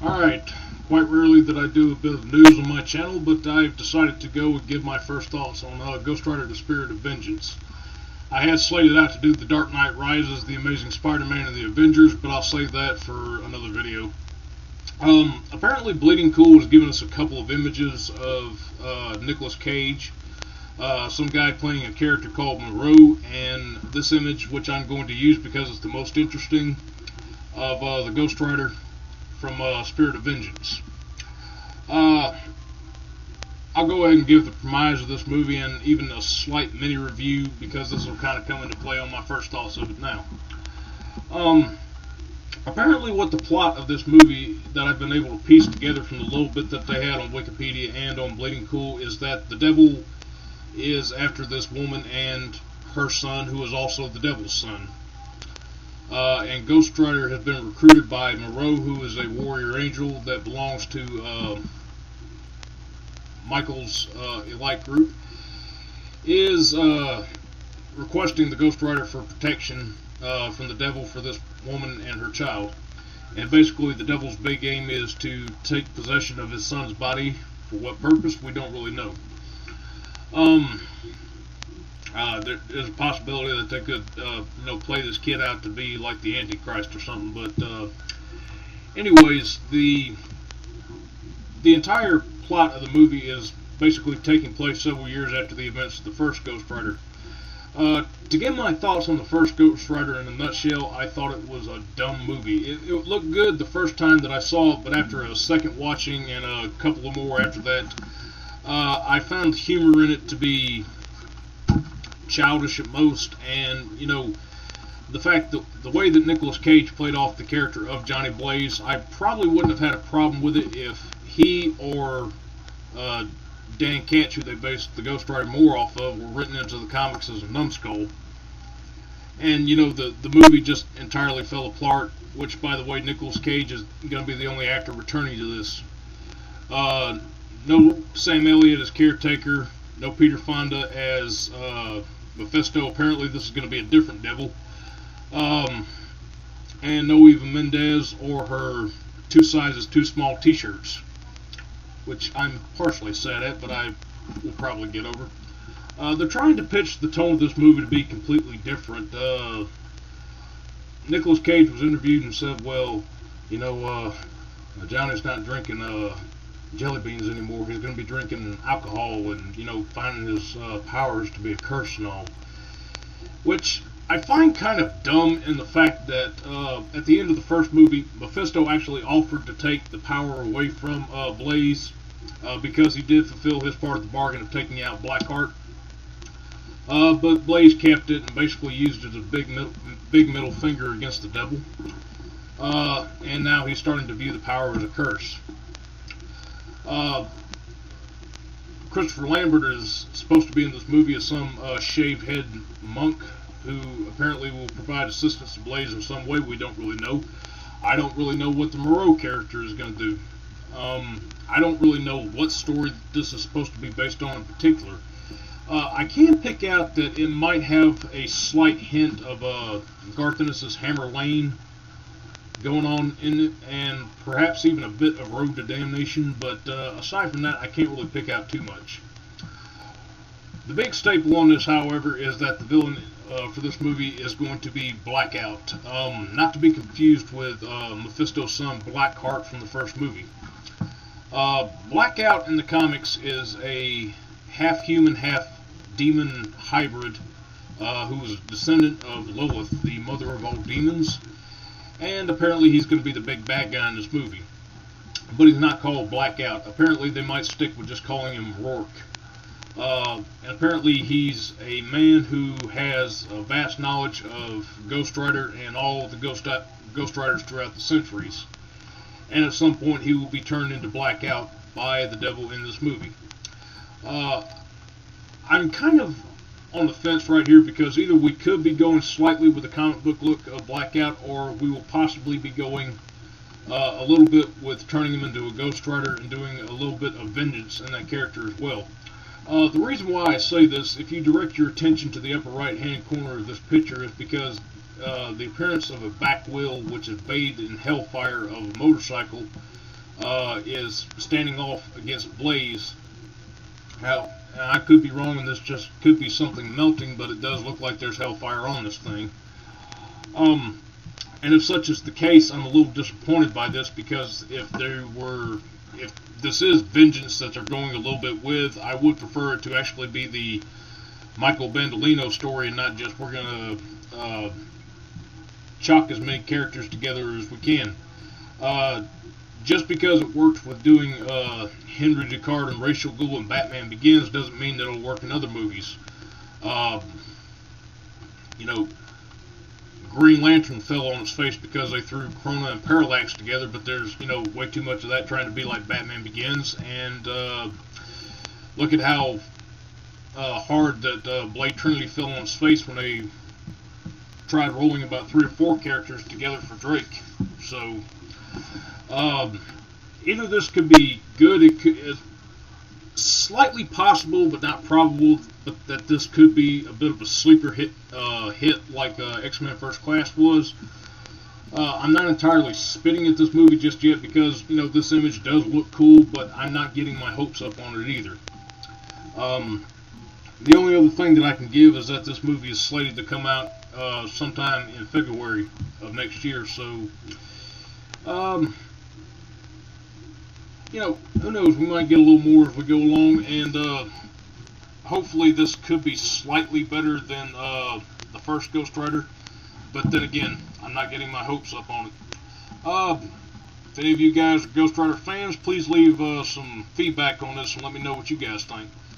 Alright, quite rarely that I do a bit of news on my channel, but I've decided to go and give my first thoughts on Ghost Rider: The Spirit of Vengeance. I had slated out to do The Dark Knight Rises, The Amazing Spider-Man, and The Avengers, but I'll save that for another video. Apparently Bleeding Cool has given us a couple of images of Nicolas Cage, some guy playing a character called Moreau, and this image, which I'm going to use because it's the most interesting, of the Ghost Rider from Spirit of Vengeance. I'll go ahead and give the premise of this movie and even a slight mini review, because this will kind of come into play on my first thoughts of it now. Apparently what the plot of this movie that I've been able to piece together from the little bit that they had on Wikipedia and on Bleeding Cool is that the devil is after this woman and her son, who is also the devil's son. And Ghost Rider has been recruited by Moreau, who is a warrior angel that belongs to Michael's elite group, is requesting the Ghost Rider for protection from the devil for this woman and her child. And basically the devil's big aim is to take possession of his son's body. For what purpose, we don't really know. There's a possibility that they could play this kid out to be like the Antichrist or something, but anyways, the entire plot of the movie is basically taking place several years after the events of the first Ghost Rider. To give my thoughts on the first Ghost Rider in a nutshell, I thought it was a dumb movie. It looked good the first time that I saw it, but after a second watching and a couple of more after that, I found humor in it to be childish at most, and the fact that the way that Nicolas Cage played off the character of Johnny Blaze, I probably wouldn't have had a problem with it if he or Dan Katz, who they based the Ghost Rider more off of, were written into the comics as a numbskull. And the movie just entirely fell apart, which, by the way, Nicolas Cage is going to be the only actor returning to this. No Sam Elliott as Caretaker, no Peter Fonda as Mephisto. Apparently this is going to be a different devil. And no Eva Mendes or her 2 sizes too small t-shirts, which I'm partially sad at, but I will probably get over. They're trying to pitch the tone of this movie to be completely different. Nicolas Cage was interviewed and said, well, Johnny's not drinking jelly beans anymore. He's going to be drinking alcohol and, finding his powers to be a curse and all. Which I find kind of dumb in the fact that at the end of the first movie, Mephisto actually offered to take the power away from Blaze because he did fulfill his part of the bargain of taking out Blackheart. But Blaze kept it and basically used it as a big middle finger against the devil. And now he's starting to view the power as a curse. Christopher Lambert is supposed to be in this movie as some shaved head monk who apparently will provide assistance to Blaze in some way. We don't really know. I don't really know what the Moreau character is going to do. I don't really know what story this is supposed to be based on in particular. I can pick out that it might have a slight hint of Garth Ennis' Hammer Lane going on in it, and perhaps even a bit of Road to Damnation, but aside from that, I can't really pick out too much. The big staple on this, however, is that the villain for this movie is going to be Blackout, not to be confused with Mephisto's son Blackheart from the first movie. Blackout in the comics is a half-human, half-demon hybrid who is a descendant of Lilith, the mother of all demons. And apparently he's going to be the big bad guy in this movie. But he's not called Blackout. Apparently they might stick with just calling him Rourke. And apparently he's a man who has a vast knowledge of Ghost Rider and all of the Ghost Riders throughout the centuries. And at some point he will be turned into Blackout by the devil in this movie. I'm kind of on the fence right here because either we could be going slightly with the comic book look of Blackout, or we will possibly be going a little bit with turning him into a Ghost Rider and doing a little bit of vengeance in that character as well. The reason why I say this, if you direct your attention to the upper right hand corner of this picture, is because the appearance of a back wheel, which is bathed in hellfire of a motorcycle, is standing off against Blaze. Now, I could be wrong, and this just could be something melting, but it does look like there's hellfire on this thing. And if such is the case, I'm a little disappointed by this, because if this is vengeance that they're going a little bit with, I would prefer it to actually be the Michael Bandolino story, and not just we're going to chalk as many characters together as we can. Just because it worked with doing Henry Ducard and Ra's al Ghul in Batman Begins doesn't mean that it'll work in other movies. You know, Green Lantern fell on its face because they threw Krona and Parallax together, but there's, you know, way too much of that trying to be like Batman Begins. And look at how hard that Blade Trinity fell on its face when they tried rolling about 3 or 4 characters together for Drake. So either this could be good, it's slightly possible but not probable that this could be a bit of a sleeper hit like X-Men First Class was. I'm not entirely spitting at this movie just yet because, you know, this image does look cool, but I'm not getting my hopes up on it either. The only other thing that I can give is that this movie is slated to come out sometime in February of next year, so you know, who knows, we might get a little more as we go along, and hopefully this could be slightly better than the first Ghost Rider, but then again, I'm not getting my hopes up on it. If any of you guys are Ghost Rider fans, please leave some feedback on this and let me know what you guys think.